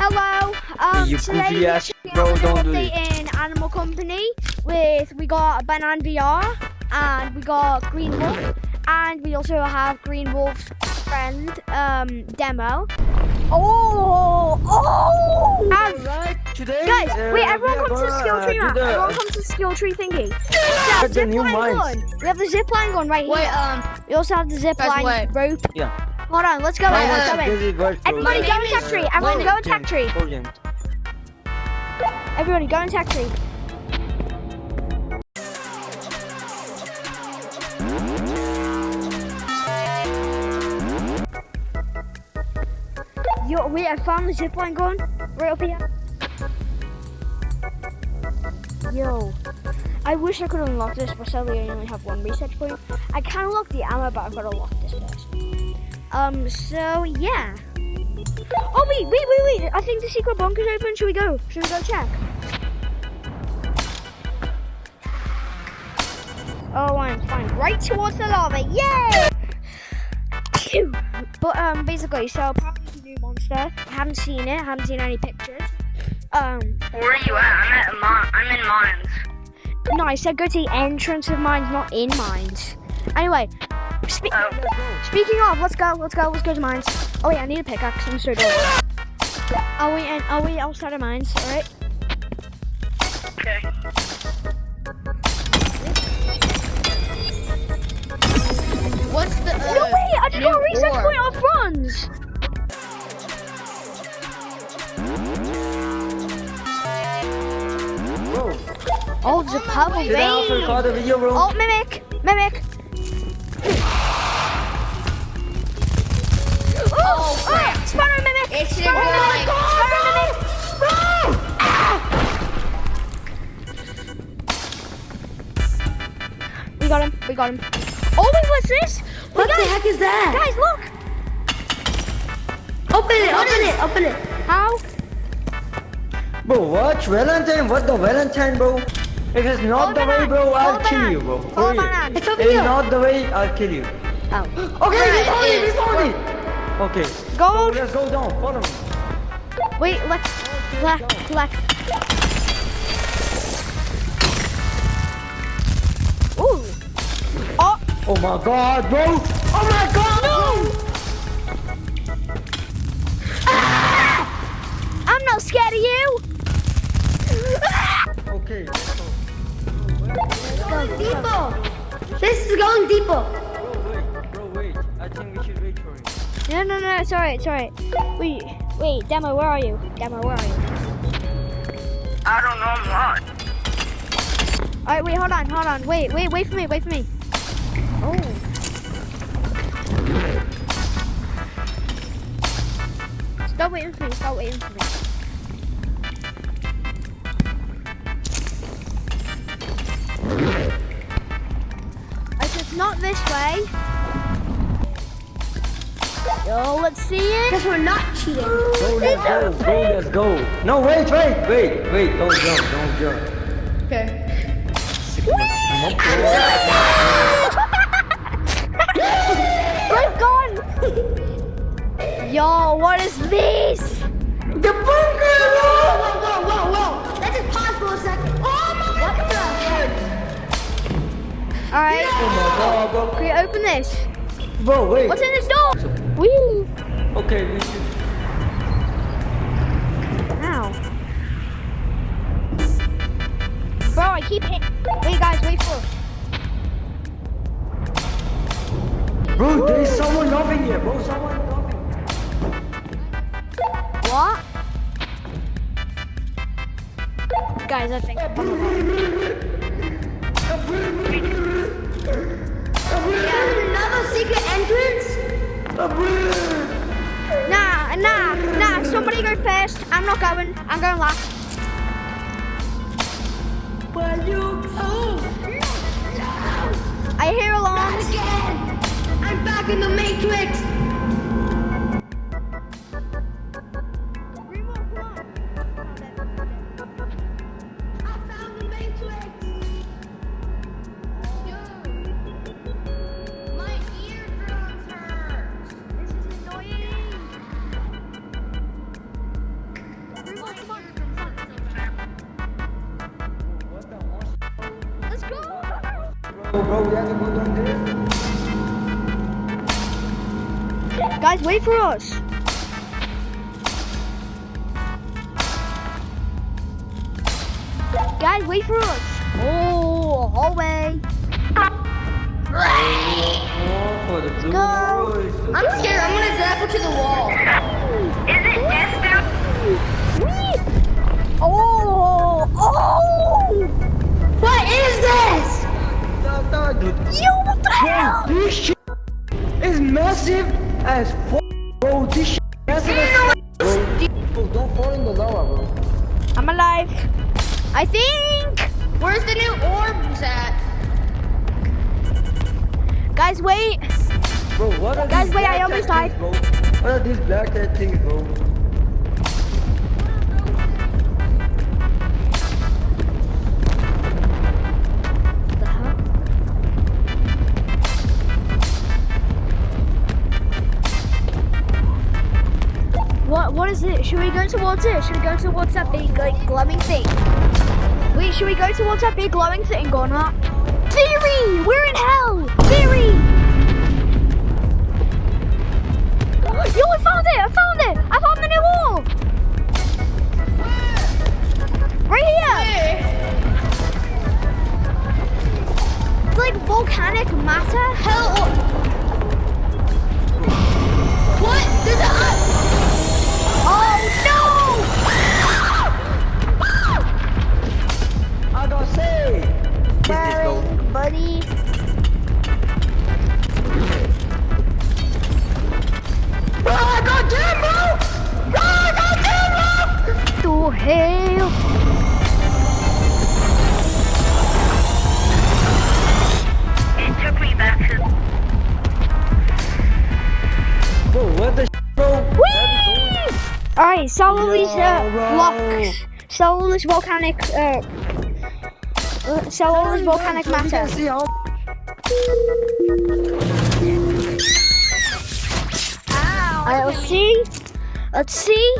Hello. You Today goofy ass we bro, have don't an do update it. in Animal Company we got Banana VR and we got Green Wolf and we also have Green Wolf's friend demo. Oh! Alright, today Guys, wait! we Everyone are come to the skill gonna tree map. do the Everyone come to the skill tree thingy. get the new mines. Gun. We have the zip line gun right Wait, here. We also have the zip guys, line wait. rope. Yeah. Hold on, let's go in. Let's go in. Everybody go in tech tree. Everyone go in tech tree. Everybody go in tech tree. Yo, wait, I found the zipline gun right up here. Yo, I wish I could unlock this, but sadly I only have one research point. I can unlock the ammo, but I've got to unlock this first. So yeah. Oh wait! I think the secret bunker's open. Should we go? Should we go check? Oh, I'm fine. Right towards the lava. Yay! Phew. But basically, so apparently it's a new monster. I haven't seen it. I haven't seen any pictures. Where are you at? I'm in mines. No, I said go to the entrance of mines, not in mines. Anyway, speaking of, let's go to mines. Oh wait, I need a pickaxe. I'm so dumb. I'll wait outside of mines. All right. Okay. What's the No wait, I just got a research point off runs. Bro, Oh, there's a purple did I also vein. record the video, bro? Oh, mimic. Oh, crap. Spider mimic. It should Spider go mimic. like- Spider mimic. We got him. Oh wait, what's this? What the heck is that? Guys, look. Open it. How? Bro, what? Valentine? What the Valentine, bro? If it's not the way, bro, I'll kill you, bro. Follow For real. banana. It's over If it's here. not the way, I'll kill you. Oh. Okay, we Right, found it. Okay. Gold. So let's go down. Follow me. Wait, left. Ooh. Oh. Oh my god, bro! Oh my god! No! I'm not scared of you. Okay, let's go. Deeper. This is going deeper. Bro, wait. I think we should wait for it. No, it's alright. Wait, Demo, where are you? I don't know, I'm lost. Alright, wait, hold on. Wait for me. Oh. Stop waiting for me. It's not this way. Yo, let's see it. Because we're not cheating. Bro, let's go. No, wait. Don't jump. Okay. Great gun! Yo, what is this? The bunker! Whoa. Let's just pause for a second. Oh my god. Alright, Oh my god, bro. can we open this? Bro, wait. What's in this door? Woo! Okay, we should. Ow. Bro, I keep hitting. Wait, guys, wait for it. Bro, there is someone loving here, bro. What? Guys, I think. Another secret entrance? Nah. Somebody go first. I'm not going. I'm going last. Where you go? I hear alarms. Again. I'm back in the Matrix. I found the Matrix. My eardrums hurt. This is annoying. bro, we have to go down there. Guys, wait for us. Guys, wait for us. Oh, hallway. Oh, for the blue Go. boys. I'm scared. I'm gonna grapple to the wall. Is it just down? Oh, oh. What is this? No, dude. Yo, what the hell? This shit is massive as fuck, bro. This shit massive as fuck, bro. Bro, don't fall in the lava, bro. I'm alive. I think. Where's the new orbs at? Guys, wait. Bro, what are Guys, these wait, I black almost cat died. things, bro? What are these black cat things, bro? The hell? What is it? Should we go towards it? Should we go towards that big, like, glowing thing? Wait, should we go towards that big glowing thing or not? Theory! We're in hell! Theory! Yo, I found it! I found it! I found the new wall! Right here! It's like volcanic matter. Hell. What? There's a. Oh no! I gotta say, Sorry, buddy. bro, I got jam, bro. Bro, I got jam, bro. To hell! It took me back to. Bro, what the bro? Whee! Alright, sell all these Yo, bro. blocks. Sell all this volcanic sell all this volcanic So we can matter. see how Alright, let's see. Let's see.